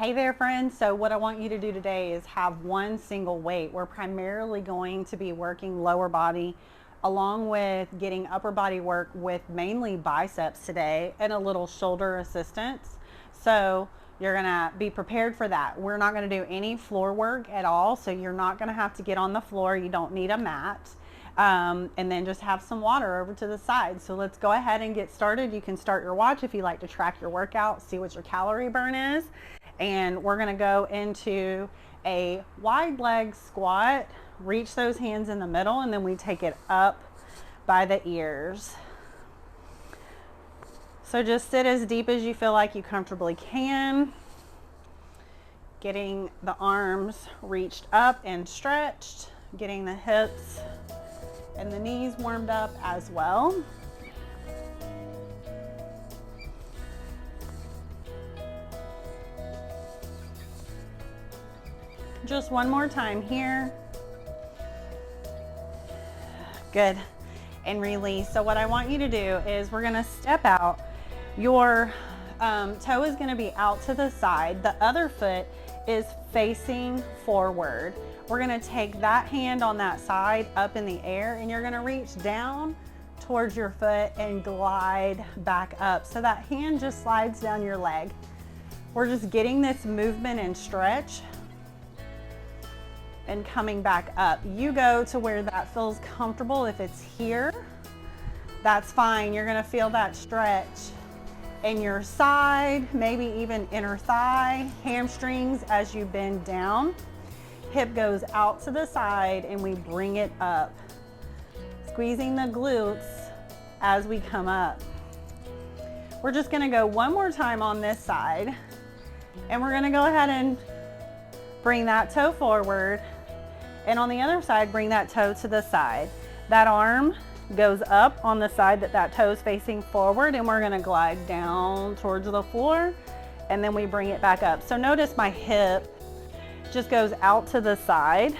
Hey there friends, so what I want you to do today is have one single weight. We're primarily going to be working lower body along with getting upper body work with mainly biceps today and a little shoulder assistance. So you're gonna be prepared for that. We're not gonna do any floor work at all, so you're not gonna have to get on the floor. You don't need a mat. And then just have some water over to the side. So let's go ahead and get started. You can start your watch if you like to track your workout, see what your calorie burn is. And we're gonna go into a wide leg squat, reach those hands in the middle, and then we take it up by the ears. So just sit as deep as you feel like you comfortably can, getting the arms reached up and stretched, getting the hips and the knees warmed up as well. Just one more time here. Good. And release. So what I want you to do is we're going to step out. Your toe is going to be out to the side. The other foot is facing forward. We're going to take that hand on that side up in the air, and you're going to reach down towards your foot and glide back up. So that hand just slides down your leg. We're just getting this movement and stretch and coming back up. You go to where that feels comfortable. If it's here, that's fine. You're gonna feel that stretch in your side, maybe even inner thigh, hamstrings as you bend down. Hip goes out to the side and we bring it up. Squeezing the glutes as we come up. We're just gonna go one more time on this side, and we're gonna go ahead and bring that toe forward, and on the other side, bring that toe to the side. That arm goes up on the side that toe is facing forward, and we're gonna glide down towards the floor, and then we bring it back up. So notice my hip just goes out to the side,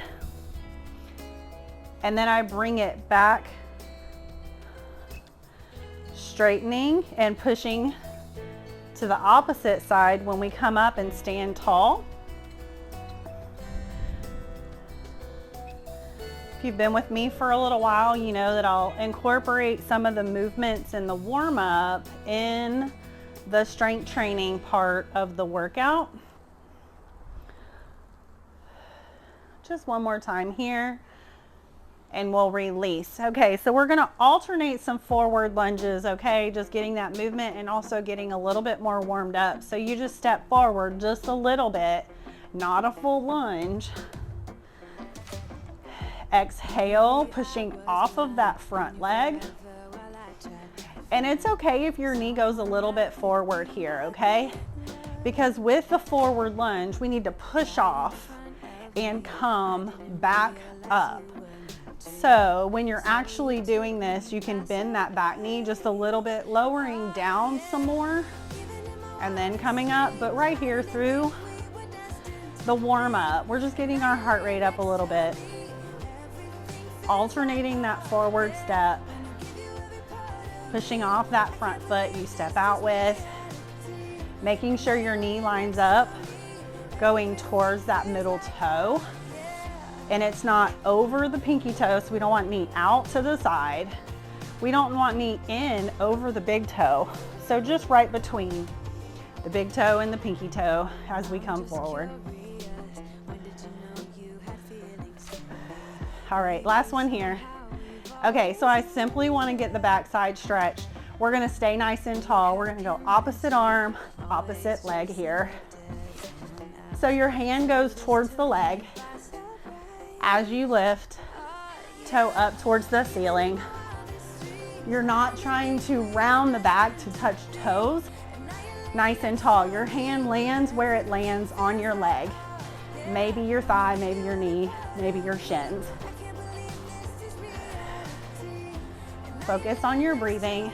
and then I bring it back, straightening and pushing to the opposite side when we come up and stand tall. If you've been with me for a little while, you know that I'll incorporate some of the movements in the warm-up in the strength training part of the workout. Just one more time here, and we'll release. Okay, so we're gonna alternate some forward lunges, okay? Just getting that movement and also getting a little bit more warmed up. So you just step forward just a little bit, not a full lunge. Exhale, pushing off of that front leg. And it's okay if your knee goes a little bit forward here, okay? Because with the forward lunge, we need to push off and come back up. So when you're actually doing this, you can bend that back knee just a little bit, lowering down some more, and then coming up. But right here through the warm up, we're just getting our heart rate up a little bit. Alternating that forward step, pushing off that front foot you step out with, making sure your knee lines up, going towards that middle toe, and it's not over the pinky toe, so we don't want knee out to the side. We don't want knee in over the big toe, so just right between the big toe and the pinky toe as we come forward. All right, last one here. Okay, so I simply want to get the backside stretched. We're gonna stay nice and tall. We're gonna go opposite arm, opposite leg here. So your hand goes towards the leg. As you lift, toe up towards the ceiling. You're not trying to round the back to touch toes. Nice and tall. Your hand lands where it lands on your leg. Maybe your thigh, maybe your knee, maybe your shins. Focus on your breathing.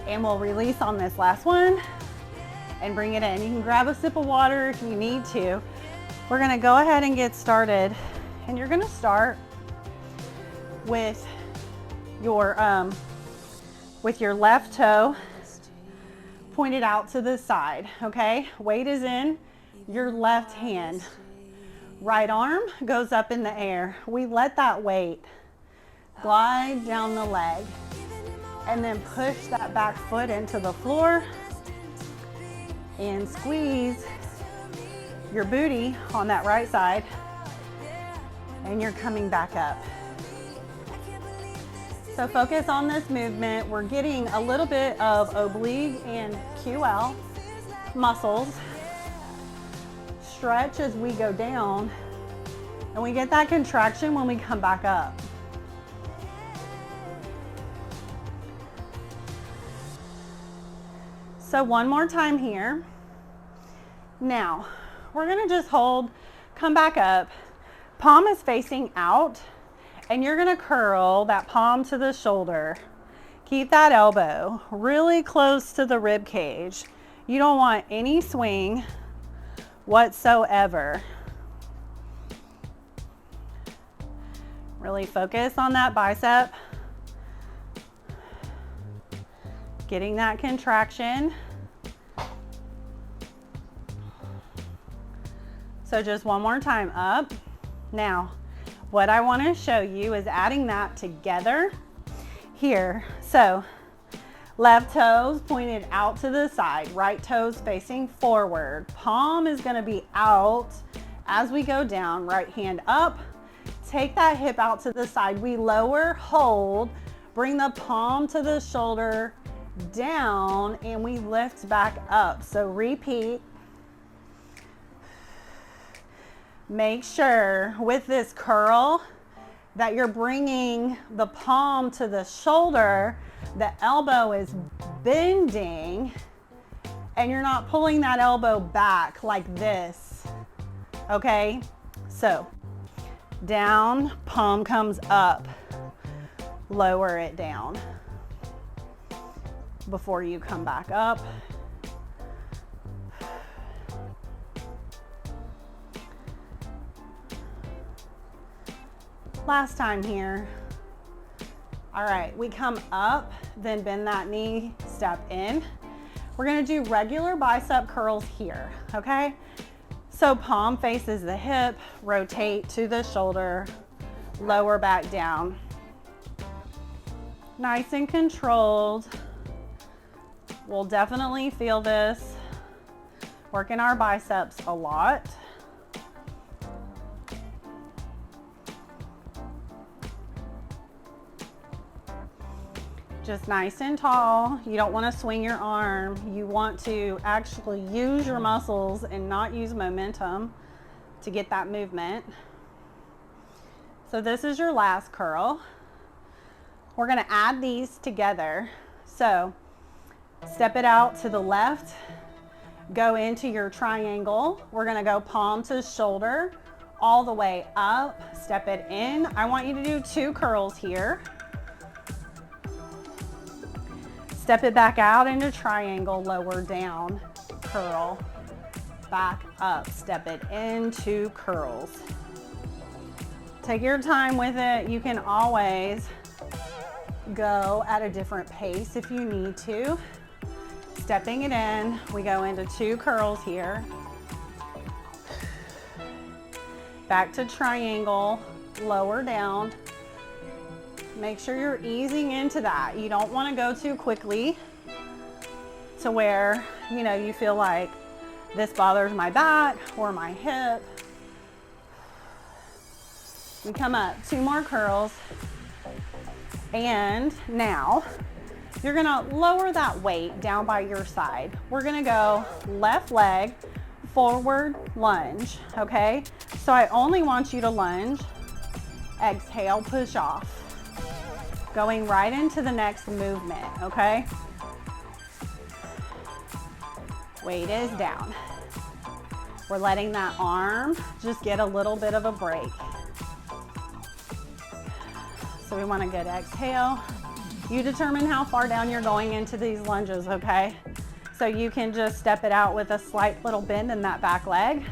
And we'll release on this last one and bring it in. You can grab a sip of water if you need to. We're gonna go ahead and get started And you're gonna start with your left toe pointed out to the side, okay? Weight is in your left hand. Right arm goes up in the air. We let that weight glide down the leg and then push that back foot into the floor and squeeze your booty on that right side, and you're coming back up. So focus on this movement. We're getting a little bit of oblique and QL muscles. Stretch as we go down, and we get that contraction when we come back up. So one more time here. Now, we're gonna just hold, come back up. Palm is facing out, and you're gonna curl that palm to the shoulder. Keep that elbow really close to the rib cage. You don't want any swing whatsoever. Really focus on that bicep. Getting that contraction. So just one more time up. Now, what I want to show you is adding that together here. So left toes pointed out to the side, right toes facing forward. Palm is going to be out as we go down, right hand up. Take that hip out to the side. We lower, hold, bring the palm to the shoulder, down, and we lift back up. So repeat. Make sure with this curl that you're bringing the palm to the shoulder, the elbow is bending, and you're not pulling that elbow back like this, okay? So down, palm comes up, lower it down before you come back up. Last time here. All right, we come up, then bend that knee, step in. We're gonna do regular bicep curls here, okay? So palm faces the hip, rotate to the shoulder, lower back down. Nice and controlled. We'll definitely feel this. Working our biceps a lot. Just nice and tall. You don't want to swing your arm. You want to actually use your muscles and not use momentum to get that movement. So this is your last curl. We're going to add these together. So step it out to the left, go into your triangle. We're going to go palm to shoulder all the way up, step it in. I want you to do 2 curls here. Step it back out into triangle, lower down, curl, back up, step it into curls. Take your time with it. You can always go at a different pace if you need to. Stepping it in, we go into 2 curls here. Back to triangle, lower down. Make sure you're easing into that. You don't want to go too quickly to where, you know, you feel like this bothers my back or my hip. We come up, 2 more curls. And now you're gonna lower that weight down by your side. We're gonna go left leg, forward lunge, okay? So I only want you to lunge, exhale, push off. Going right into the next movement, okay? Weight is down. We're letting that arm just get a little bit of a break. So we want a good exhale. You determine how far down you're going into these lunges, okay? So you can just step it out with a slight little bend in that back leg,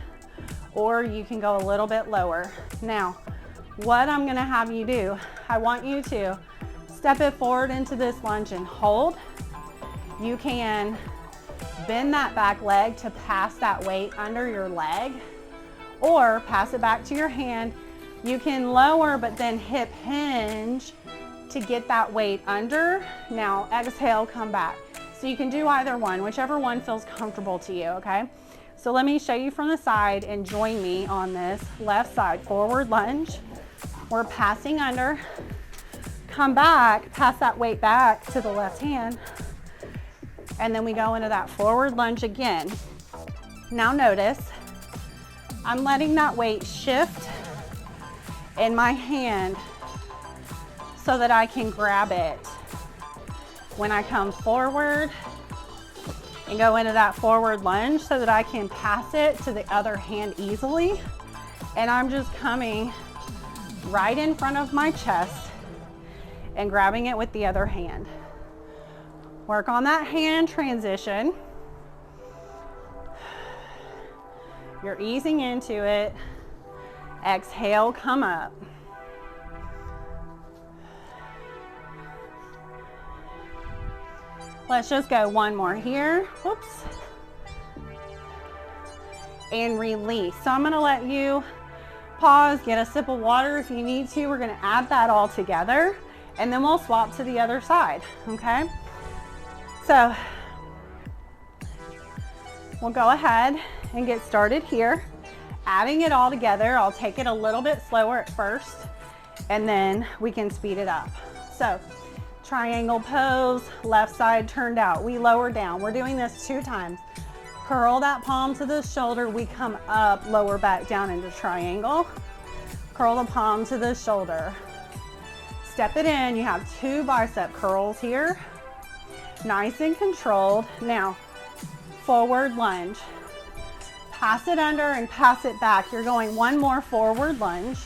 or you can go a little bit lower. Now, what I'm gonna have you do, I want you to step it forward into this lunge and hold. You can bend that back leg to pass that weight under your leg, or pass it back to your hand. You can lower, but then hip hinge to get that weight under. Now exhale, come back. So you can do either one, whichever one feels comfortable to you, okay? So let me show you from the side and join me on this left side. Forward lunge. We're passing under. Come back, pass that weight back to the left hand. And then we go into that forward lunge again. Now notice, I'm letting that weight shift in my hand so that I can grab it. When I come forward and go into that forward lunge so that I can pass it to the other hand easily. And I'm just coming right in front of my chest and grabbing it with the other hand. Work on that hand transition. You're easing into it. Exhale, come up. Let's just go one more here. Whoops. And release. So I'm gonna let you pause, get a sip of water if you need to. We're gonna add that all together and then we'll swap to the other side, okay? So we'll go ahead and get started here. Adding it all together, I'll take it a little bit slower at first and then we can speed it up. So triangle pose, left side turned out. We lower down. We're doing this 2 times. Curl that palm to the shoulder. We come up, lower back down into triangle. Curl the palm to the shoulder. Step it in. You have 2 bicep curls here. Nice and controlled. Now, forward lunge. Pass it under and pass it back. You're going one more forward lunge.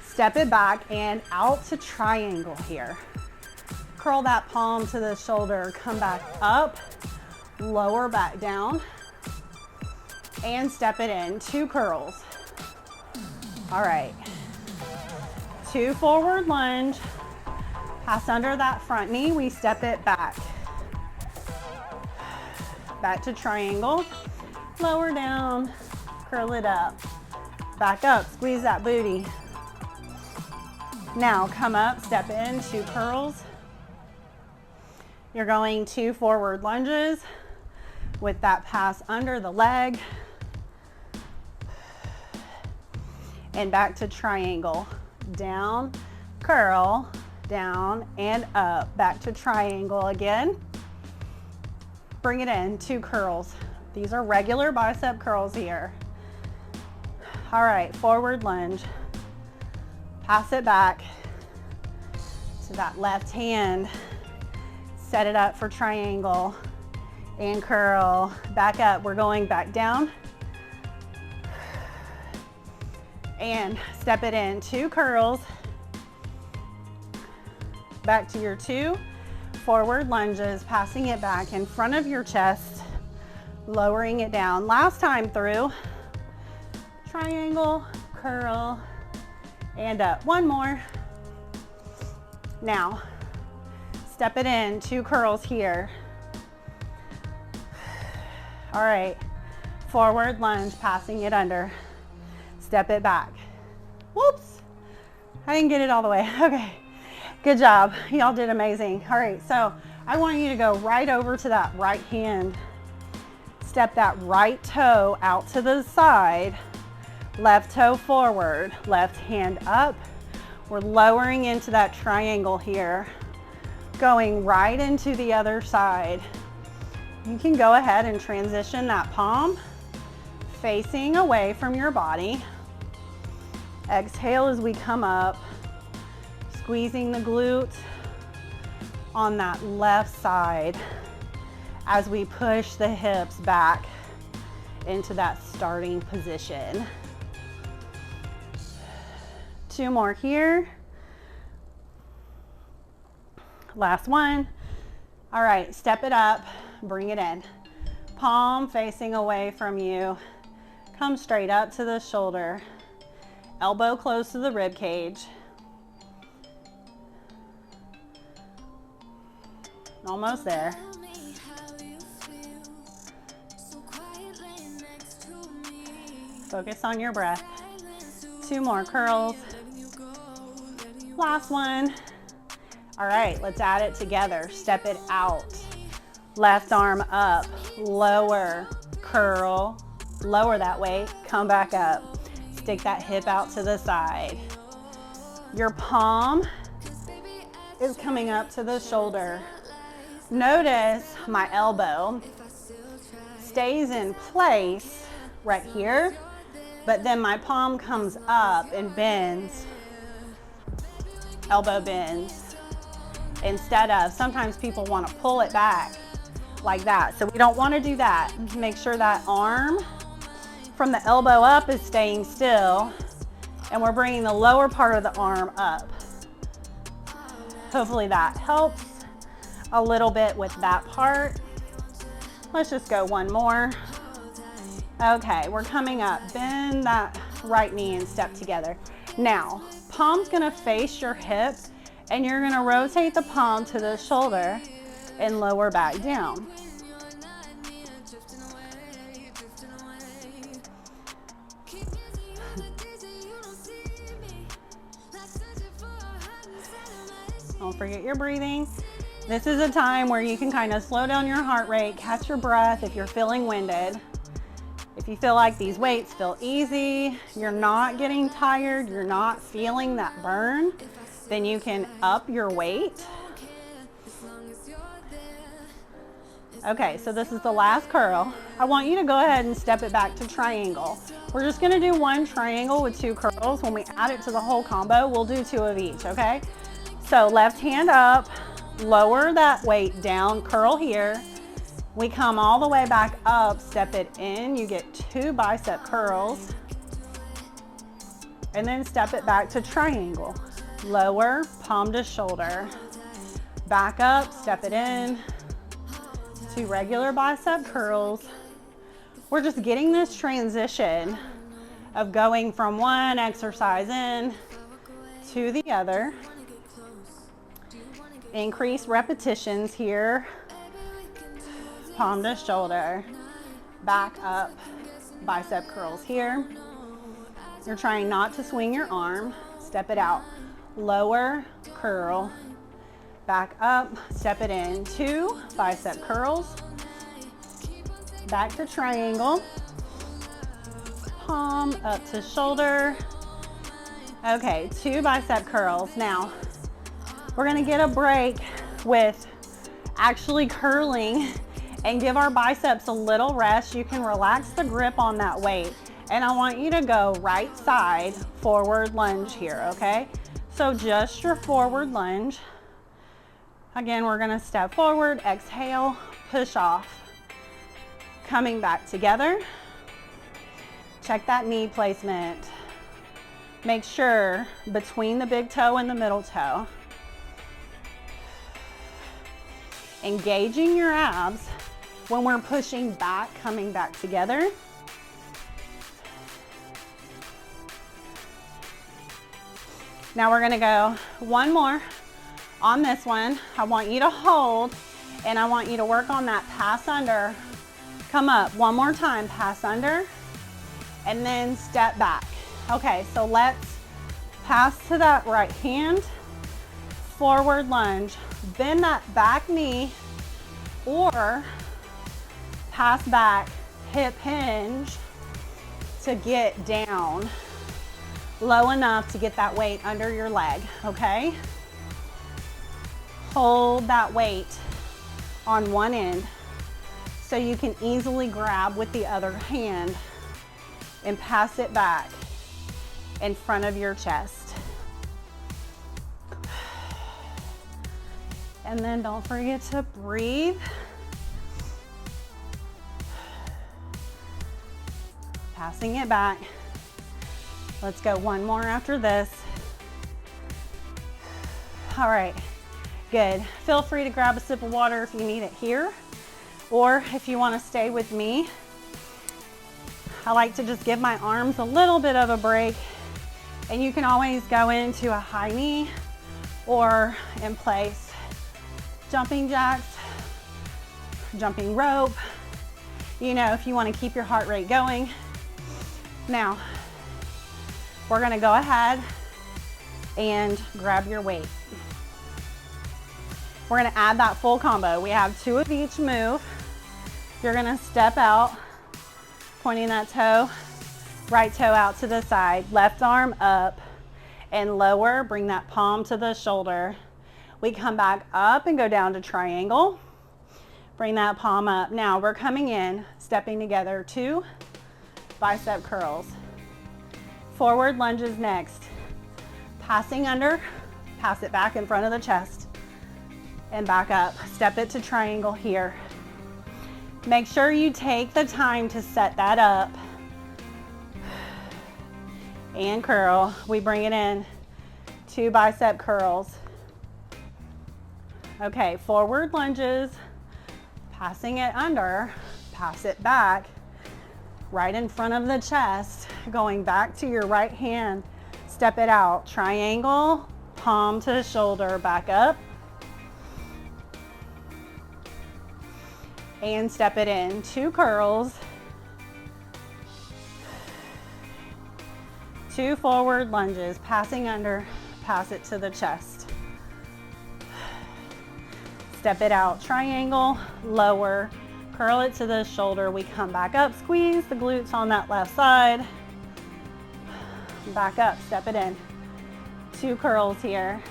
Step it back and out to triangle here. Curl that palm to the shoulder. Come back up, lower back down, and step it in. 2 curls. All right. 2 forward lunge. Pass under that front knee, we step it back. Back to triangle, lower down, curl it up. Back up, squeeze that booty. Now come up, step in, 2 curls. You're going 2 forward lunges with that pass under the leg. And back to triangle, down, curl, down and up, back to triangle again. Bring it in, 2 curls. These are regular bicep curls here. All right, forward lunge. Pass it back to that left hand. Set it up for triangle and curl. Back up, we're going back down. And step it in, 2 curls. Back to your 2 forward lunges, passing it back in front of your chest, lowering it down. Last time through, triangle, curl, and up. One more. Now, step it in, 2 curls here. All right, forward lunge, passing it under. Step it back. Whoops, I didn't get it all the way. Okay. Good job, y'all did amazing. All right, so I want you to go right over to that right hand. Step that right toe out to the side, left toe forward, left hand up. We're lowering into that triangle here, going right into the other side. You can go ahead and transition that palm facing away from your body. Exhale as we come up. Squeezing the glute on that left side as we push the hips back into that starting position. 2 more here. Last one. All right, step it up, bring it in. Palm facing away from you. Come straight up to the shoulder. elbow close to the rib cage. Almost there. Focus on your breath. 2 more curls. Last one. All right, let's add it together. Step it out. Left arm up, lower, curl, lower that weight, come back up. Stick that hip out to the side. Your palm is coming up to the shoulder. Notice my elbow stays in place right here, but then my palm comes up and bends, elbow bends, instead of, sometimes people want to pull it back like that. So we don't want to do that. Make sure that arm from the elbow up is staying still, and we're bringing the lower part of the arm up. Hopefully that helps a little bit with that part. Let's just go one more. Okay, we're coming up. Bend that right knee and step together. Now, palm's gonna face your hip, and you're gonna rotate the palm to the shoulder and lower back down. Don't forget your breathing. This is a time where you can kind of slow down your heart rate, catch your breath if you're feeling winded. If you feel like these weights feel easy, you're not getting tired, you're not feeling that burn, then you can up your weight. Okay, so this is the last curl. I want you to go ahead and step it back to triangle. We're just gonna do 1 triangle with 2 curls. When we add it to the whole combo, we'll do 2 of each, okay? So left hand up, lower that weight down, curl here. We come all the way back up, step it in, you get 2 bicep curls, and then step it back to triangle. Lower, palm to shoulder. Back up, step it in, 2 regular bicep curls. We're just getting this transition of going from one exercise in to the other. Increase repetitions here. Palm to shoulder, back up, bicep curls here. You're trying not to swing your arm, step it out, lower, curl, back up, step it in, 2 bicep curls, back to triangle, palm up to shoulder. Okay, 2 bicep curls. Now, we're gonna get a break with actually curling and give our biceps a little rest. You can relax the grip on that weight. And I want you to go right side forward lunge here, okay? So just your forward lunge. Again, we're gonna step forward, exhale, push off. Coming back together. Check that knee placement. Make sure between the big toe and the middle toe. Engaging your abs when we're pushing back, coming back together. Now we're gonna go 1 more on this one. I want you to hold, and I want you to work on that pass under. Come up 1 more time, pass under, and then step back. Okay, so let's pass to that right hand, forward lunge, bend that back knee, or pass back, hip hinge to get down low enough to get that weight under your leg, okay? Hold that weight on one end so you can easily grab with the other hand and pass it back in front of your chest. And then don't forget to breathe. Passing it back. Let's go 1 more after this. All right, good. Feel free to grab a sip of water if you need it here, or if you want to stay with me. I like to just give my arms a little bit of a break And you can always go into a high knee or in place jumping jacks, jumping rope, you know, if you want to keep your heart rate going. Now, we're going to go ahead and grab your weight. We're going to add that full combo. We have 2 of each move. You're going to step out, pointing that toe, right toe out to the side, left arm up and lower, bring that palm to the shoulder. We come back up and go down to triangle. Bring that palm up. Now we're coming in, stepping together, 2 bicep curls. Forward lunges next. Passing under, pass it back in front of the chest and back up. Step it to triangle here. Make sure you take the time to set that up. And curl. We bring it in, 2 bicep curls. Okay, forward lunges, passing it under, pass it back, right in front of the chest, going back to your right hand, step it out, triangle, palm to shoulder, back up, and step it in, 2 curls, 2 forward lunges, passing under, pass it to the chest. Step it out, triangle, lower, curl it to the shoulder. We come back up, squeeze the glutes on that left side. Back up, step it in. 2 curls here.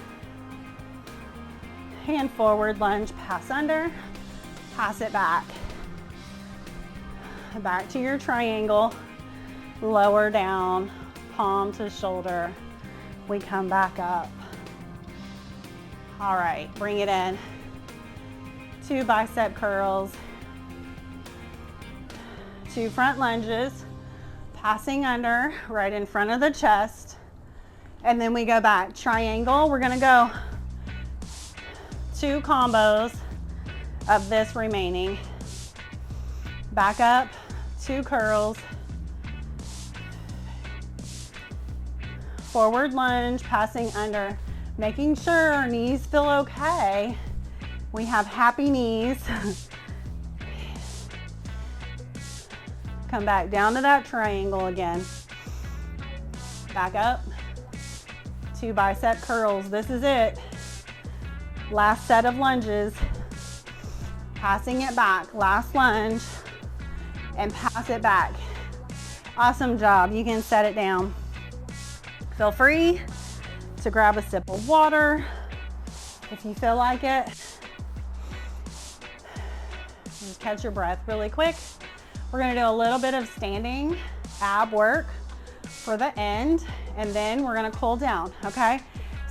Hand forward lunge, pass under, pass it back. Back to your triangle, lower down, palm to shoulder. We come back up. All right, bring it in. 2 bicep curls, 2 front lunges, passing under right in front of the chest. And then we go back, triangle. We're gonna go 2 combos of this remaining. Back up, 2 curls, forward lunge, passing under, making sure our knees feel okay. We have happy knees. Come back down to that triangle again. Back up, 2 bicep curls. This is it. Last set of lunges. Passing it back, last lunge, and pass it back. Awesome job. You can set it down. Feel free to grab a sip of water if you feel like it. Just catch your breath really quick. We're gonna do a little bit of standing ab work for the end, and then we're gonna cool down, okay?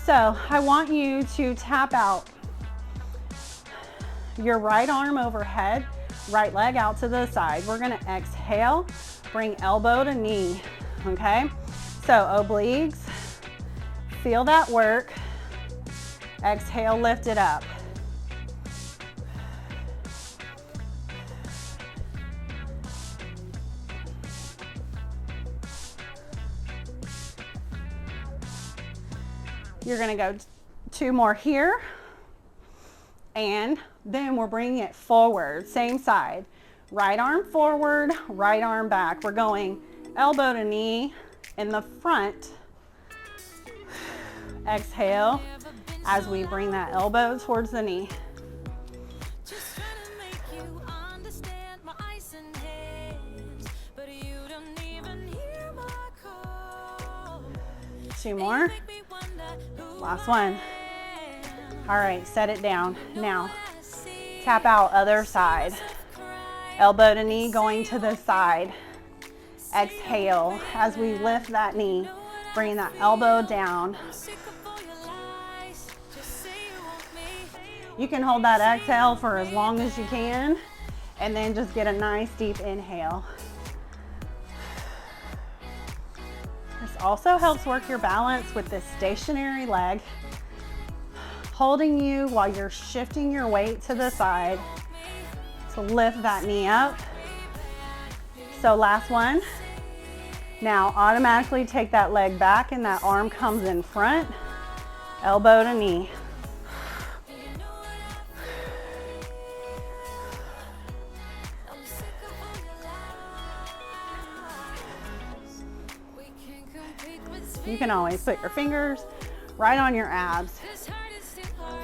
So I want you to tap out your right arm overhead, right leg out to the side. We're gonna exhale, bring elbow to knee, okay? So obliques, feel that work. Exhale, lift it up. You're gonna go 2 more here, and then we're bringing it forward, same side. Right arm forward, right arm back. We're going elbow to knee in the front. Exhale as we bring that elbow towards the knee. 2 more. Last one. All right, set it down. Now, tap out other side. Elbow to knee going to the side. Exhale as we lift that knee, bring that elbow down. You can hold that exhale for as long as you can, and then just get a nice deep inhale. This also helps work your balance with this stationary leg, holding you while you're shifting your weight to the side to lift that knee up. So last one, Now automatically take that leg back and that arm comes in front, elbow to knee. You can always put your fingers right on your abs.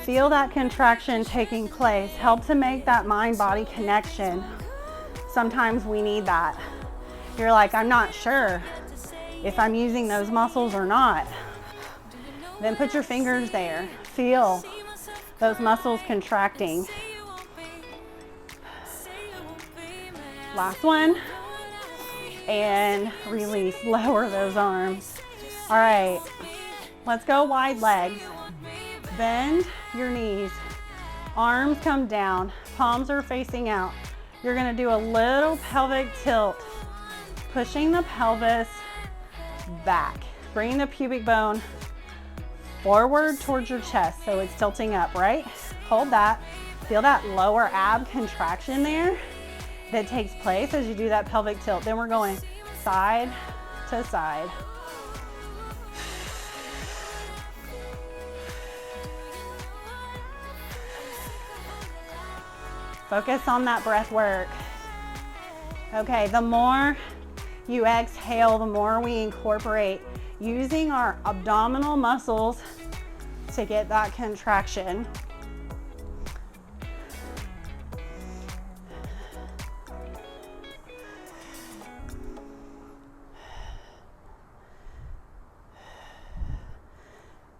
Feel that contraction taking place. Help to make that mind-body connection. Sometimes we need that. You're like, I'm not sure if I'm using those muscles or not. Then put your fingers there. Feel those muscles contracting. Last one. And release, lower those arms. All right, let's go wide legs. Bend your knees, arms come down, palms are facing out. You're gonna do a little pelvic tilt, pushing the pelvis back, bringing the pubic bone forward towards your chest, so it's tilting up, right? Hold that, feel that lower ab contraction there that takes place as you do that pelvic tilt. Then we're going side to side. Focus on that breath work. Okay, the more you exhale, the more we incorporate using our abdominal muscles to get that contraction.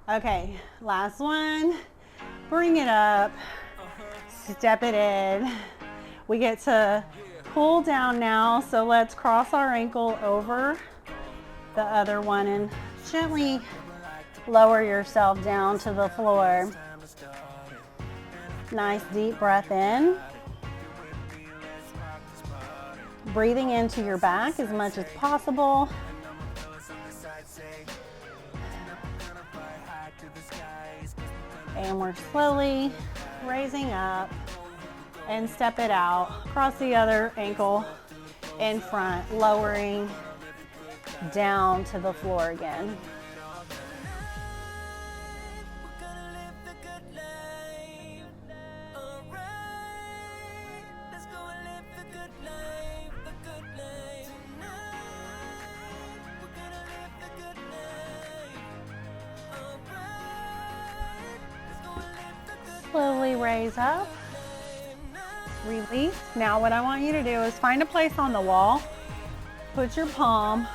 Okay, last one. Bring it up. Step it in. We get to pull down now, so let's cross our ankle over the other one and gently lower yourself down to the floor. Nice deep breath in. Breathing into your back as much as possible. And we're slowly raising up and step it out. Cross the other ankle in front, lowering down to the floor again. Slowly raise up, release. Now what I want you to do is find a place on the wall, put your palm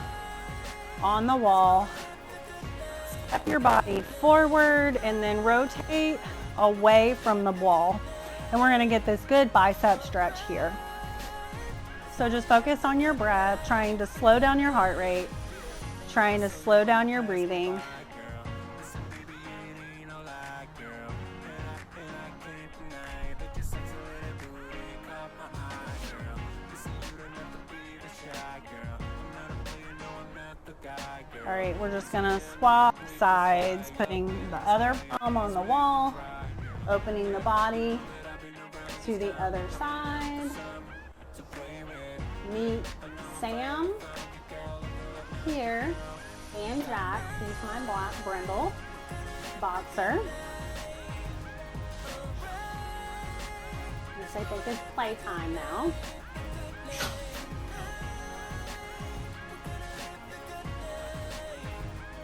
on the wall, step your body forward and then rotate away from the wall. And we're gonna get this good bicep stretch here. So just focus on your breath, trying to slow down your heart rate, trying to slow down your breathing. All right, we're just gonna swap sides, putting the other palm on the wall, opening the body to the other side. Meet Sam here and Jack. He's my black brindle boxer. Yes, I think it's playtime now.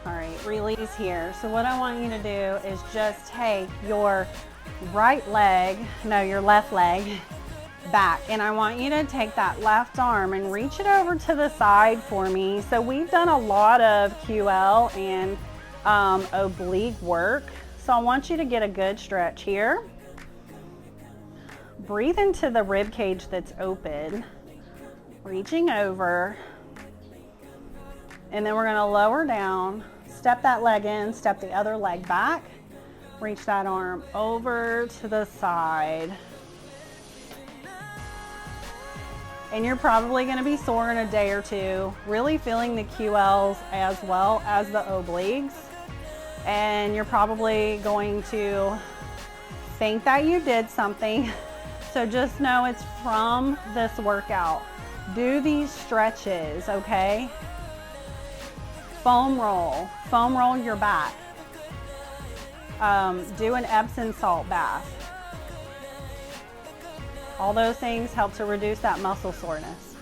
All right, release here. So what I want you to do is just take your right leg, no, your left leg back. And I want you to take that left arm and reach it over to the side for me. So we've done a lot of QL and oblique work. So I want you to get a good stretch here. Breathe into the rib cage that's open, reaching over. And then we're gonna lower down, step that leg in, step the other leg back, reach that arm over to the side. And you're probably gonna be sore in a day or two, really feeling the QLs as well as the obliques. And you're probably going to think that you did something. So just know it's from this workout. Do these stretches, okay? Foam roll your back. Do an Epsom salt bath. All those things help to reduce that muscle soreness.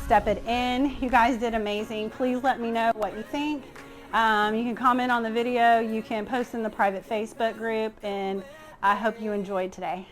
Step it in. You guys did amazing. Please let me know what you think. You can comment on the video. You can post in the private Facebook group, and I hope you enjoyed today.